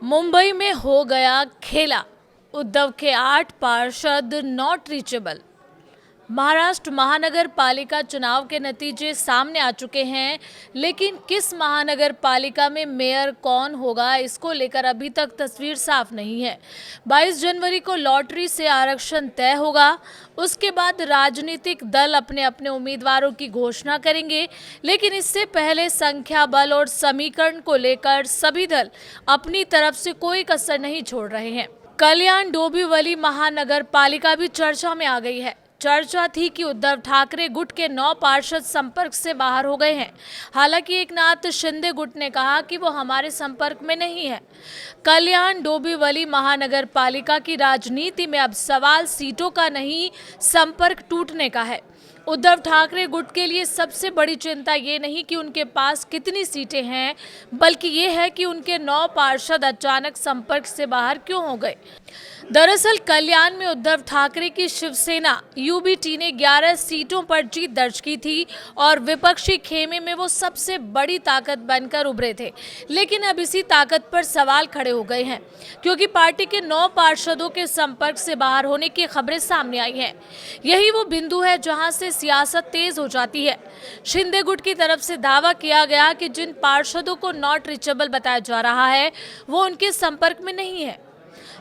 मुंबई में हो गया खेला। उद्धव के 8 पार्षद नॉट रीचेबल। महाराष्ट्र महानगर पालिका चुनाव के नतीजे सामने आ चुके हैं, लेकिन किस महानगर पालिका में मेयर कौन होगा, इसको लेकर अभी तक तस्वीर साफ नहीं है। 22 जनवरी को लॉटरी से आरक्षण तय होगा। उसके बाद राजनीतिक दल अपने अपने उम्मीदवारों की घोषणा करेंगे, लेकिन इससे पहले संख्या बल और समीकरण को लेकर सभी दल अपनी तरफ से कोई कसर नहीं छोड़ रहे हैं। कल्याण डोंबिवली महानगर पालिका भी चर्चा में आ गई है। चर्चा थी कि उद्धव ठाकरे गुट के 9 पार्षद संपर्क से बाहर हो गए हैं। हालांकि एकनाथ शिंदे गुट ने कहा कि वो हमारे संपर्क में नहीं है। कल्याण डोंबिवली महानगर पालिका की राजनीति में अब सवाल सीटों का नहीं, संपर्क टूटने का है। उद्धव ठाकरे गुट के लिए सबसे बड़ी चिंता ये नहीं कि उनके पास कितनी सीटें हैं, बल्कि ये है कि उनके 9 पार्षद अचानक संपर्क से बाहर क्यों हो गए। दरअसल कल्याण में उद्धव ठाकरे की शिवसेना यूबीटी ने 11 सीटों पर जीत दर्ज की थी और विपक्षी खेमे में वो सबसे बड़ी ताकत बनकर उभरे थे। लेकिन अब इसी ताकत पर सवाल खड़े हो गए हैं, क्योंकि पार्टी के 9 पार्षदों के संपर्क से बाहर होने की खबरें सामने आई हैं। यही वो बिंदु है जहां से सियासत तेज हो जाती है। शिंदे गुट की तरफ से दावा किया गया कि जिन पार्षदों को नॉट रीचेबल बताया जा रहा है, वो उनके संपर्क में नहीं है।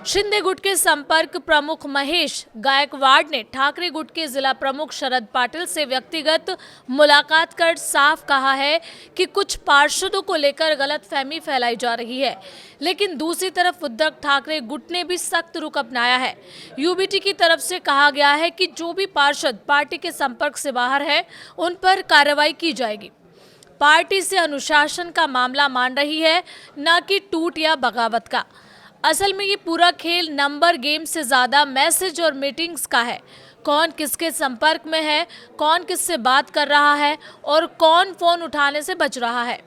शिंदे गुट के संपर्क प्रमुख महेश गायकवाड़ ने ठाकरे गुट के जिला प्रमुख शरद पाटिल से व्यक्तिगत मुलाकात कर साफ कहा है कि कुछ पार्षदों को लेकर गलतफहमी फैलाई जा रही है। लेकिन दूसरी तरफ उद्धव ठाकरे गुट ने भी सख्त रुख अपनाया है। यूबीटी की तरफ से कहा गया है कि जो भी पार्षद पार्टी के संपर्क से बाहर है, उन पर कार्रवाई की जाएगी। पार्टी से अनुशासन का मामला मान रही है, न कि टूट या बगावत का। असल में ये पूरा खेल नंबर गेम से ज़्यादा मैसेज और मीटिंग्स का है। कौन किसके संपर्क में है, कौन किससे बात कर रहा है और कौन फ़ोन उठाने से बच रहा है।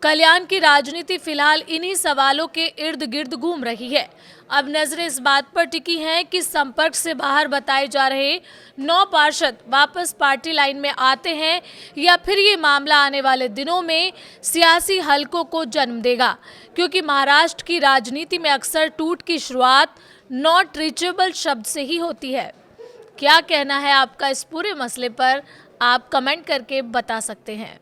कल्याण की राजनीति फिलहाल इन्हीं सवालों के इर्द गिर्द घूम रही है। अब नजरें इस बात पर टिकी हैं कि संपर्क से बाहर बताए जा रहे 9 पार्षद वापस पार्टी लाइन में आते हैं या फिर ये मामला आने वाले दिनों में सियासी हलकों को जन्म देगा, क्योंकि महाराष्ट्र की राजनीति में अक्सर टूट की शुरुआत नॉट रीचेबल शब्द से ही होती है। क्या कहना है आपका इस पूरे मसले पर, आप कमेंट करके बता सकते हैं।